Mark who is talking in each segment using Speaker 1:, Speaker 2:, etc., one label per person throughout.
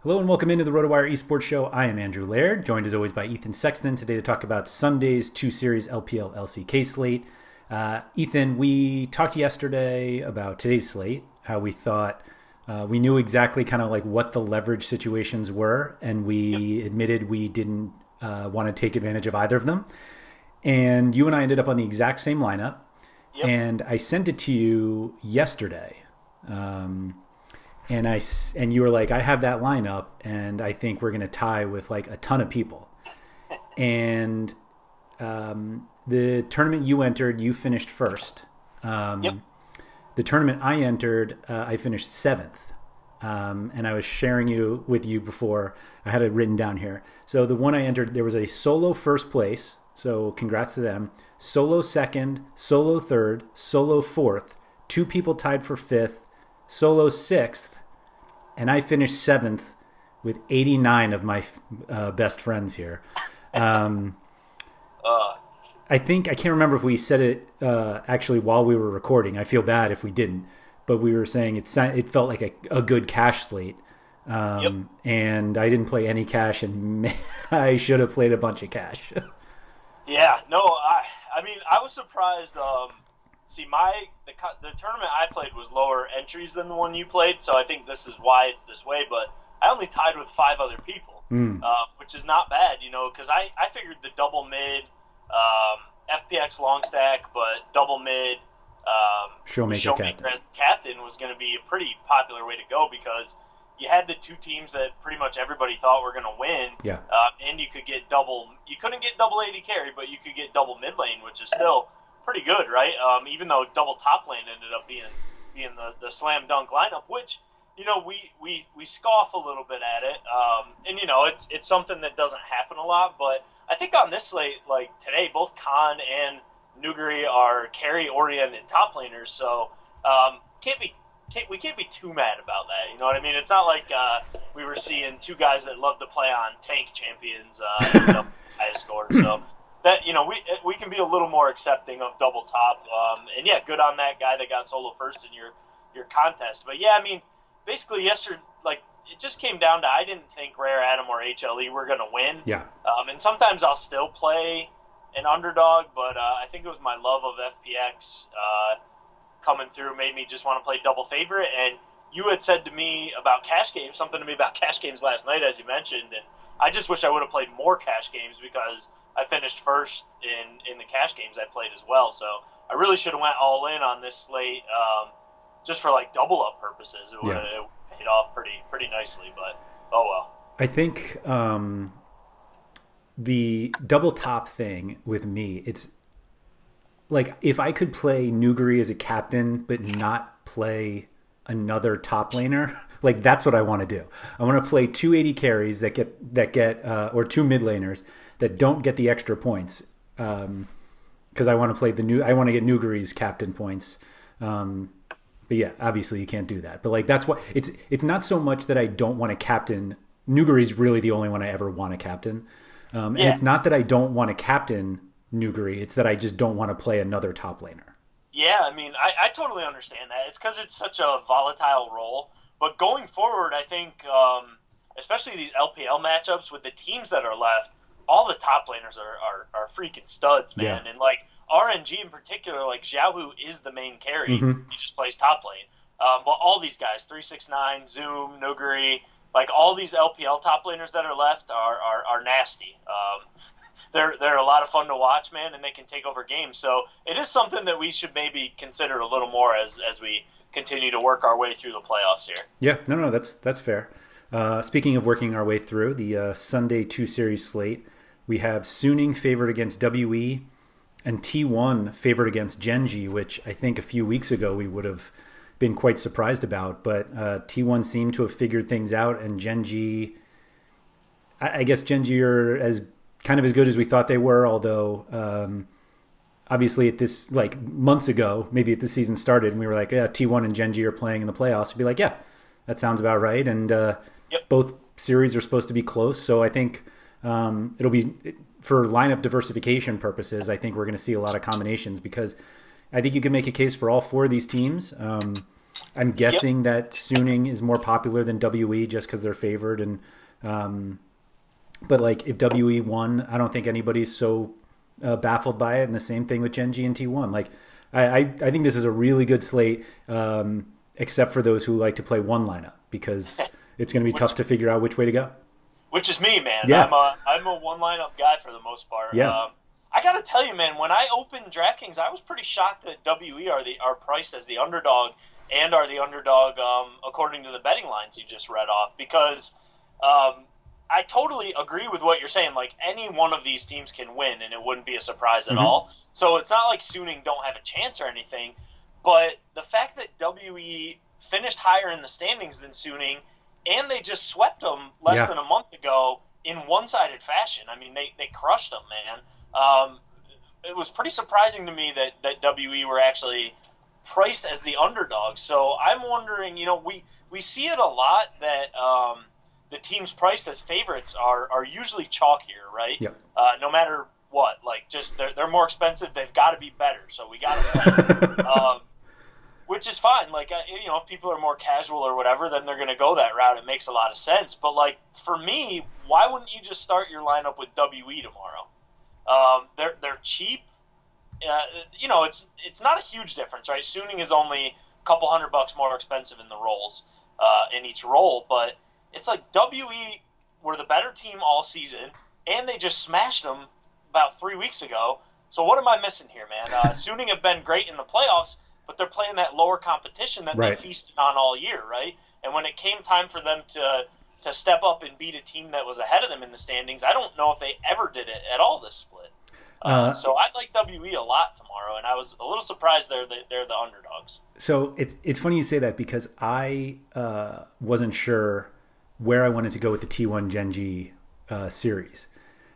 Speaker 1: Hello and welcome into the RotoWire esports show. I am Andrew Laird, joined as always by Ethan Sexton today to talk about Sunday's 2-series LPL LCK slate. Ethan, we talked yesterday about today's slate, how we thought we knew exactly kind of like what the leverage situations were, and we admitted we didn't want to take advantage of either of them. And you and I ended up on the exact same lineup, and I sent it to you yesterday. And you were like, I have that lineup, and I think we're going to tie with like a ton of people. And the tournament you entered, you finished first. The tournament I entered, I finished seventh. And I was sharing with you before. I had it written down here. So the one I entered, there was a solo first place. So congrats to them. Solo second, solo third, solo fourth. 2 people tied for fifth. Solo sixth. And I finished seventh with 89 of my best friends here. I can't remember if we said it actually while we were recording. I feel bad if we didn't, but we were saying it felt like a good cash slate. And I didn't play any cash, and I should have played a bunch of cash.
Speaker 2: Yeah, no, I mean, I was surprised. See, the tournament I played was lower entries than the one you played, so I think this is why it's this way. But I only tied with 5 other people, which is not bad, because I figured the double mid, FPX long stack, but double mid, Showmaker as captain was going to be a pretty popular way to go, because you had the 2 teams that pretty much everybody thought were going to win, and you could get double. You couldn't get double AD carry, but you could get double mid lane, which is still pretty good, right? Even though double top lane ended up being the slam dunk lineup, which we scoff a little bit at it, and it's something that doesn't happen a lot. But I think on this slate, like today, both Khan and Nuguri are carry oriented top laners, so we can't be too mad about that. You know what I mean? It's not like we were seeing 2 guys that love to play on tank champions, highest score. So that we can be a little more accepting of double top. And yeah, good on that guy that got solo first in your contest. But yeah, I mean, basically yesterday, like it just came down to I didn't think Rare, Adam, or HLE were gonna win. Yeah. And sometimes I'll still play an underdog, but I think it was my love of FPX coming through made me just want to play double favorite. And you had said to me about cash games, something to me about cash games last night, as you mentioned, and I just wish I would have played more cash games, because I finished first in the cash games I played as well. So I really should have went all in on this slate, just for like double up purposes. It would have paid off pretty nicely, but oh well.
Speaker 1: I think the double top thing with me, it's like if I could play Nuguri as a captain but not play another top laner, like that's what I want to do. I want to play 2 AD carries that get or 2 mid laners that don't get the extra points, because I want to play I want to get Nuguri's captain points. But yeah, obviously you can't do that. But like that's what it's not so much that I don't want to captain. Nuguri's really the only one I ever want to captain. And it's not that I don't want to captain Nuguri, it's that I just don't want to play another top laner.
Speaker 2: Yeah, I mean, I totally understand that. It's because it's such a volatile role. But going forward, I think, especially these LPL matchups with the teams that are left, all the top laners are freaking studs, man. Yeah. And like RNG in particular, like Xiaohu is the main carry. He just plays top lane. But all these guys, 369, Zoom, Nuguri, like all these LPL top laners that are left are nasty. They're a lot of fun to watch, man, and they can take over games. So it is something that we should maybe consider a little more as we continue to work our way through the playoffs here.
Speaker 1: Yeah, no, that's fair. Speaking of working our way through the Sunday 2-series slate, we have Suning favored against WE and T1 favored against Gen.g, which I think a few weeks ago we would have been quite surprised about. But T1 seemed to have figured things out, and Gen.g, I guess Gen.g are as good as we thought they were, although obviously at this, like months ago, maybe at the season started, and we were like, yeah, T1 and Gen.g are playing in the playoffs. We'd be like, yeah, that sounds about right. And both series are supposed to be close, so I think it'll be, for lineup diversification purposes, I think we're going to see a lot of combinations, because I think you can make a case for all 4 of these teams. I'm guessing that Suning is more popular than WE just because they're favored. And but like if WE won, I don't think anybody's so baffled by it. And the same thing with Gen G and T1. Like I think this is a really good slate, except for those who like to play one lineup because it's going to be tough to figure out which way to go. Which
Speaker 2: is me, man.
Speaker 1: Yeah.
Speaker 2: I'm a one lineup guy for the most part.
Speaker 1: Yeah.
Speaker 2: I got to tell you, man, when I opened DraftKings, I was pretty shocked that WE are priced as the underdog and are the underdog according to the betting lines you just read off because I totally agree with what you're saying. Like, any one of these teams can win, and it wouldn't be a surprise at all. So it's not like Suning don't have a chance or anything. But the fact that WE finished higher in the standings than Suning, and they just swept them less than a month ago in one-sided fashion. I mean, they crushed them, man. It was pretty surprising to me that WE were actually priced as the underdog. So I'm wondering, we see it a lot that the teams priced as favorites are usually chalkier, right?
Speaker 1: Yep.
Speaker 2: No matter what, like just they're more expensive. They've got to be better. So we got to, which is fine. Like if people are more casual or whatever, then they're going to go that route. It makes a lot of sense. But like for me, why wouldn't you just start your lineup with WE tomorrow? They're cheap. It's not a huge difference, right? Suning is only a couple $100 more expensive in the rolls, in each roll, but it's like WE were the better team all season, and they just smashed them about 3 weeks ago. So what am I missing here, man? Suning have been great in the playoffs, but they're playing that lower competition that they feasted on all year, right? And when it came time for them to step up and beat a team that was ahead of them in the standings, I don't know if they ever did it at all this split. So I like WE a lot tomorrow, and I was a little surprised they're the underdogs.
Speaker 1: So it's funny you say that because I wasn't sure where I wanted to go with the T1 Gen G series,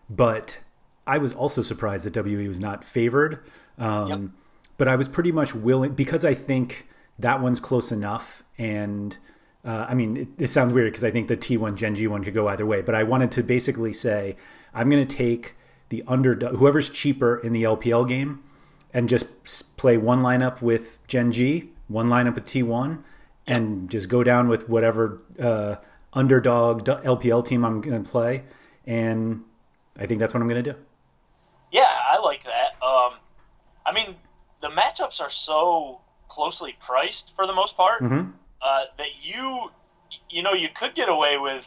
Speaker 1: but I was also surprised that WE was not favored. But I was pretty much willing because I think that one's close enough. And I mean, it sounds weird because I think the T1 Gen G one could go either way. But I wanted to basically say I'm going to take the underdog, whoever's cheaper in the LPL game, and just play one lineup with Gen G, one lineup with T1, and just go down with whatever underdog LPL team I'm going to play. And I think that's what I'm going to do.
Speaker 2: Yeah, I like that. I mean, the matchups are so closely priced for the most part that you could get away with.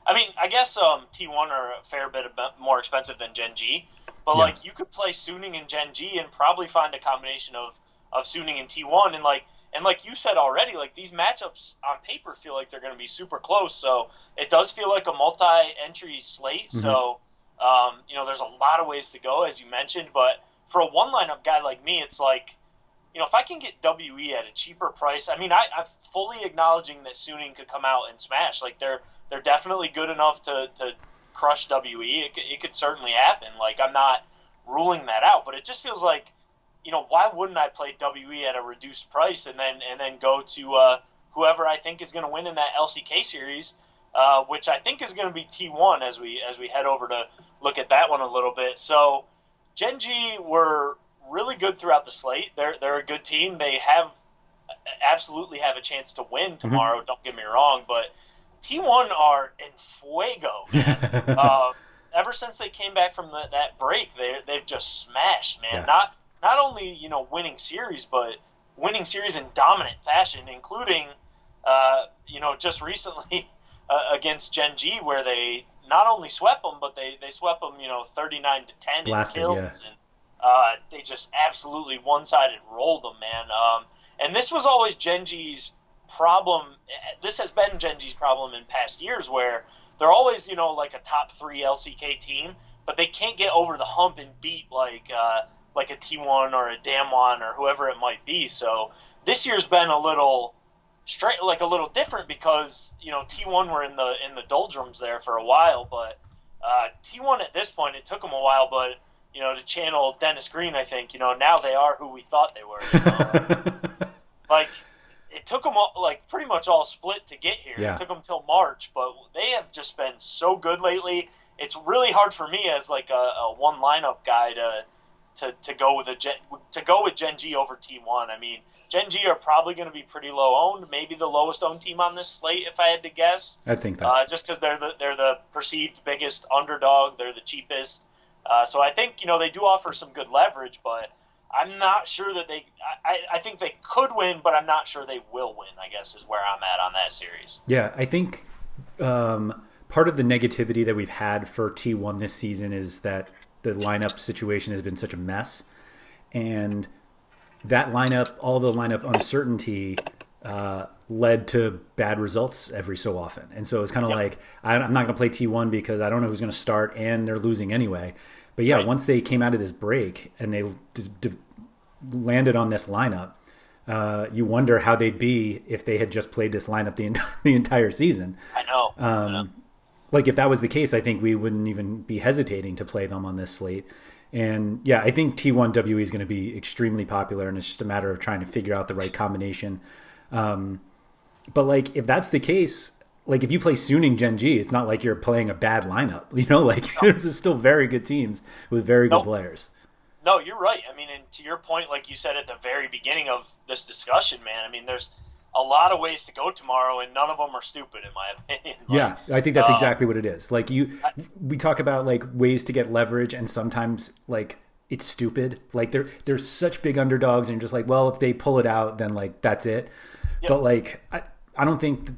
Speaker 2: I mean, I guess T1 are a fair bit more expensive than Gen G, but like you could play Suning and Gen G and probably find a combination of Suning and T1 and like you said already, like these matchups on paper feel like they're going to be super close. So it does feel like a multi-entry slate. So there's a lot of ways to go, as you mentioned, but for a one lineup guy like me, it's like, if I can get WE at a cheaper price, I mean, I'm fully acknowledging that Suning could come out and smash. Like they're definitely good enough to crush WE. It could certainly happen. Like I'm not ruling that out, but it just feels like, why wouldn't I play WE at a reduced price and then go to whoever I think is going to win in that LCK series, which I think is going to be T1 as we head over to look at that one a little bit. So Gen G were really good throughout the slate. They're a good team. They absolutely have a chance to win tomorrow. Don't get me wrong, but T1 are in fuego, man. Ever since they came back from that break, they've just smashed, man.
Speaker 1: Yeah.
Speaker 2: Not only winning series, but winning series in dominant fashion, including just recently against Gen G, where they not only swept them, but they swept them 39-10 in kills, and they just absolutely one-sided rolled them, man. And this was always Gen G's problem. This has been Gen G's problem in past years, where they're always like a top 3 LCK team, but they can't get over the hump and beat like a T1 or a Damwon or whoever it might be. So this year's been a little different because T1 were in the doldrums there for a while, but T1 at this point, it took them a while, but to channel Dennis Green, I think now they are who we thought they were. Like it took them pretty much all split to get here.
Speaker 1: Yeah.
Speaker 2: It took them till March, but they have just been so good lately. It's really hard for me as like a one lineup guy to go with Gen G over T1. I mean, Gen G are probably going to be pretty low owned, maybe the lowest owned team on this slate if I had to guess.
Speaker 1: I think that
Speaker 2: just because they're the perceived biggest underdog, they're the cheapest. So I think they do offer some good leverage, but I'm not sure that I think they could win, but I'm not sure they will win, I guess, is where I'm at on that series.
Speaker 1: Yeah, I think part of the negativity that we've had for T1 this season is that the lineup situation has been such a mess. And that lineup, all the lineup uncertainty led to bad results every so often. And so it's kind of like, I'm not going to play T1 because I don't know who's going to start and they're losing anyway. But yeah, once they came out of this break and they landed on this lineup, you wonder how they'd be if they had just played this lineup the entire season.
Speaker 2: I know.
Speaker 1: Like if that was the case, I think we wouldn't even be hesitating to play them on this slate. And yeah, I think T1WE is going to be extremely popular, and it's just a matter of trying to figure out the right combination. But like if that's the case, like if you play Suning Gen G, it's not like you're playing a bad lineup. There's still very good teams with very good players.
Speaker 2: No, you're right. I mean, and to your point, like you said at the very beginning of this discussion, man, I mean, there's a lot of ways to go tomorrow, and none of them are stupid, in my opinion.
Speaker 1: Yeah, I think that's exactly what it is. Like we talk about like ways to get leverage, and sometimes like it's stupid. Like they're such big underdogs, and you're just like, well, if they pull it out, then like that's it. Yep. But like I don't think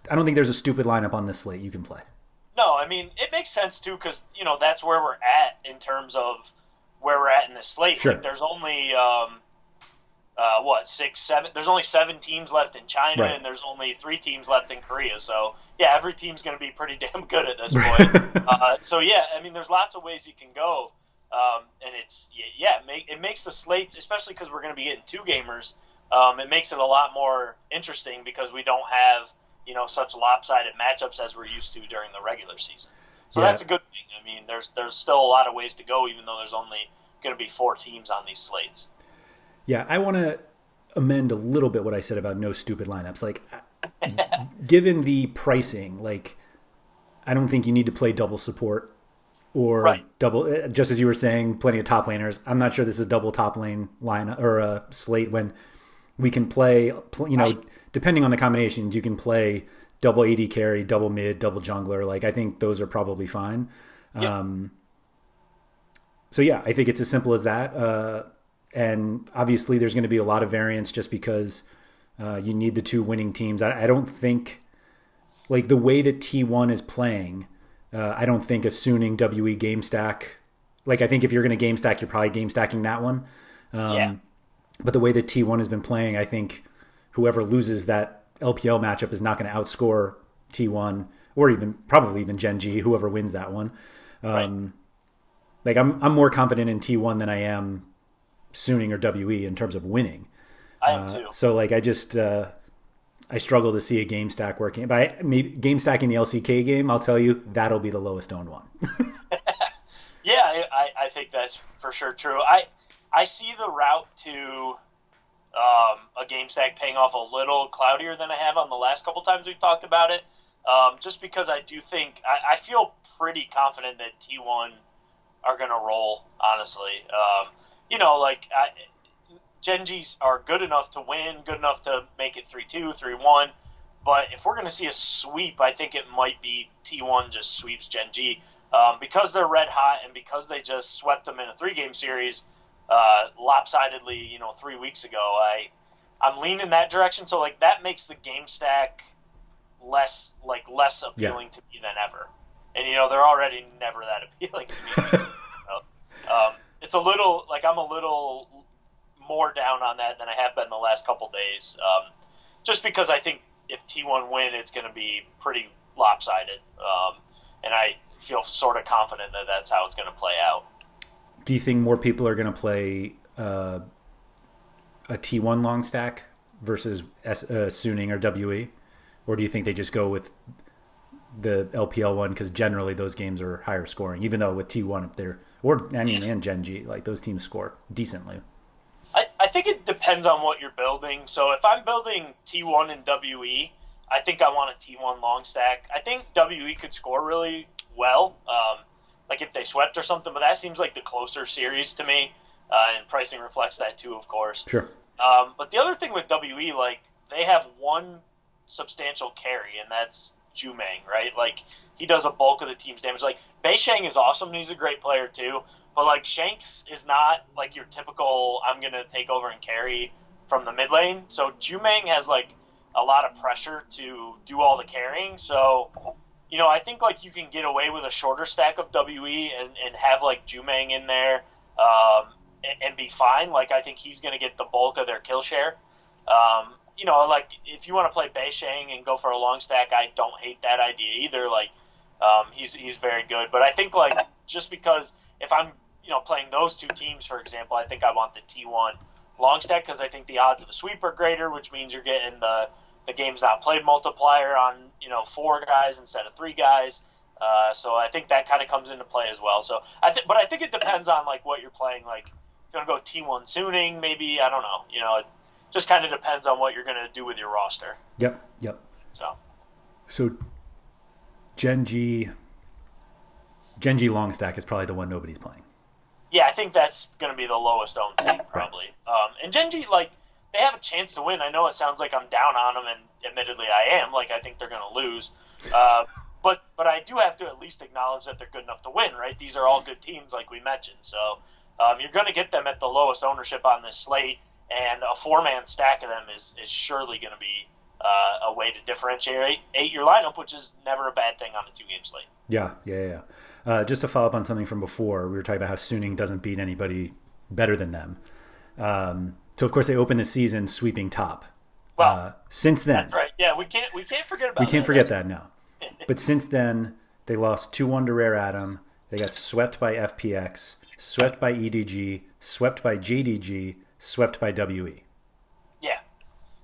Speaker 1: there's a stupid lineup on this slate you can play.
Speaker 2: No, I mean it makes sense too because that's where we're at in terms of where we're at in the slate.
Speaker 1: Sure.
Speaker 2: Like there's only 6, 7. There's only 7 teams left in China,
Speaker 1: right.
Speaker 2: And there's only 3 teams left in Korea. So yeah, every team's going to be pretty damn good at this point. So yeah, I mean, there's lots of ways you can go, and it makes the slates, especially because we're going to be getting 2 gamers. It makes it a lot more interesting because we don't have such lopsided matchups as we're used to during the regular season. So that's a good thing. I mean, there's still a lot of ways to go, even though there's only going to be 4 teams on these slates.
Speaker 1: Yeah, I want to amend a little bit what I said about no stupid lineups. Like, given the pricing, like, I don't think you need to play double support or double. Just as you were saying, plenty of top laners. I'm not sure this is double top lane line or a slate when we can play. Depending on the combinations, you can play double AD carry, double mid, double jungler. Like, I think those are probably fine. Yep. So yeah, I think it's as simple as that. And obviously there's going to be a lot of variance just because you need the 2 winning teams. I don't think, like the way that T1 is playing, I don't think a Suning WE game stack, like I think if you're going to game stack, you're probably game stacking that one. But the way that T1 has been playing, I think whoever loses that LPL matchup is not going to outscore T1 or probably even Gen G, whoever wins that one. Like I'm more confident in T1 than I am Suning or WE in terms of winning.
Speaker 2: I am too.
Speaker 1: So like I just I struggle to see a game stack working. But maybe game stacking the LCK game, I'll tell you that'll be the lowest owned one.
Speaker 2: Yeah, I think that's for sure true. I see the route to a game stack paying off a little cloudier than I have on the last couple times we've talked about it. Just because I do think I feel pretty confident that T1 are going to roll. Honestly. Gen Gs are good enough to win, good enough to make it 3-2, 3-1. But if we're going to see a sweep, I think it might be T1 just sweeps Gen G. Because they're red hot and because they just swept them in a 3-game series lopsidedly, 3 weeks ago, I'm leaning that direction. So, like, that makes the game stack less appealing to me than ever. And, they're already never that appealing to me. It's a little, like, I'm a little more down on that than I have been the last couple days. Just because I think if T1 win, it's going to be pretty lopsided. And I feel sort of confident that that's how it's going to play out.
Speaker 1: Do you think more people are going to play a T1 long stack versus Suning or WE? Or do you think they just go with the LPL one because generally those games are higher scoring, even though with T1 up there, and Gen G, like those teams score decently.
Speaker 2: I think it depends on what you're building. So if I'm building T1 and WE, I think I want a T1 long stack. I think WE could score really well. like if they swept or something, but that seems like the closer series to me, and pricing reflects that too, of course.
Speaker 1: Sure.
Speaker 2: But the other thing with WE, like they have one substantial carry, and that's Jumang, right? Like he does a bulk of the team's damage. Like Beisheng is awesome, and he's a great player too. But like Shanks is not like your typical I'm gonna take over and carry from the mid lane. So Jumang has like a lot of pressure to do all the carrying. So I think like you can get away with a shorter stack of WE and have like Jumang in there and be fine. Like I think he's gonna get the bulk of their kill share. Like if you want to play Beisheng and go for a long stack, I don't hate that idea either. Like he's very good, but I think like just because if I'm playing those two teams, for example, I think I want the T1 long stack because I think the odds of a sweep are greater, which means you're getting the game's not played multiplier on 4 guys instead of 3 guys. So I think that kind of comes into play as well. So but I think it depends on like what you're playing. Like if you want to go T1 Suning, maybe I don't know. It just kind of depends on what you're going to do with your roster.
Speaker 1: Yep. So gen.g long stack is probably the one nobody's playing.
Speaker 2: Yeah, I think that's going to be the lowest owned thing, probably. Right. And Gen.G, like, they have a chance to win. I know it sounds like I'm down on them, and admittedly I am. Like, I think they're going to lose. But I do have to at least acknowledge that they're good enough to win, right? These are all good teams, like we mentioned. So you're going to get them at the lowest ownership on this slate, and a 4-man stack of them is surely going to be a way to differentiate your lineup, which is never a bad thing on a 2-game slate.
Speaker 1: Yeah. Just to follow up on something from before, we were talking about how Suning doesn't beat anybody better than them. So of course they opened the season sweeping top.
Speaker 2: Well,
Speaker 1: since then,
Speaker 2: that's right. Yeah, we can't forget about.
Speaker 1: We can't forget that now. But since then, they lost 2-1 to Rare Atom. They got swept by FPX, swept by EDG, swept by JDG, swept by WE.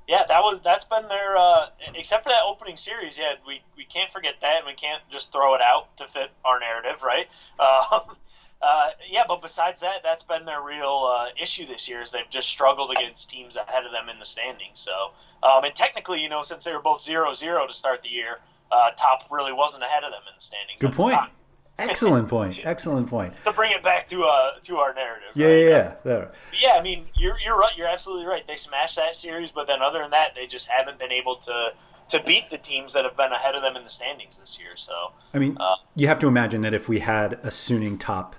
Speaker 2: Yeah, that's been their except for that opening series. Yeah, we can't forget that, and we can't just throw it out to fit our narrative, right? But besides that, that's been their real issue this year. Is they've just struggled against teams ahead of them in the standings. So, and technically, since they were both 0-0 to start the year, top really wasn't ahead of them in the standings.
Speaker 1: Good point. Excellent point.
Speaker 2: To bring it back to our narrative.
Speaker 1: Yeah.
Speaker 2: Yeah, I mean, you're right. You're absolutely right. They smashed that series, but then other than that, they just haven't been able to beat the teams that have been ahead of them in the standings this year. So
Speaker 1: I mean, you have to imagine that if we had a Suning top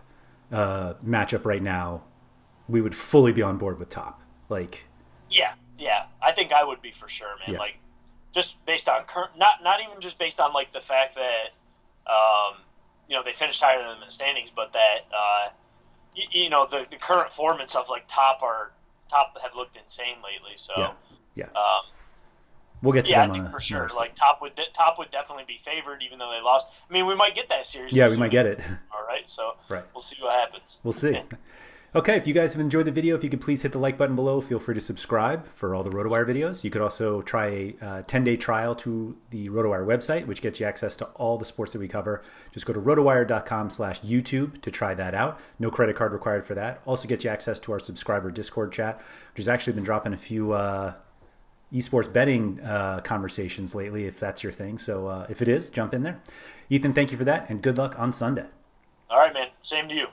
Speaker 1: matchup right now, we would fully be on board with top. Like,
Speaker 2: yeah, I think I would be for sure, man.
Speaker 1: Yeah.
Speaker 2: Like, just based on not even just based on like the fact that they finished higher than them in the standings, but that the current form and stuff like top have looked insane lately. So
Speaker 1: yeah. We'll get to
Speaker 2: them.
Speaker 1: I
Speaker 2: think for sure. Like top would definitely be favored, even though they lost. I mean, we might get that series.
Speaker 1: Yeah, we might get it.
Speaker 2: All right, so we'll see what happens.
Speaker 1: We'll see. Okay, if you guys have enjoyed the video, if you could please hit the like button below, feel free to subscribe for all the RotoWire videos. You could also try a 10-day trial to the RotoWire website, which gets you access to all the sports that we cover. Just go to rotowire.com/YouTube to try that out. No credit card required for that. Also gets you access to our subscriber Discord chat, which has actually been dropping a few esports betting conversations lately, if that's your thing. So if it is, jump in there. Ethan, thank you for that, and good luck on Sunday.
Speaker 2: All right, man. Same to you.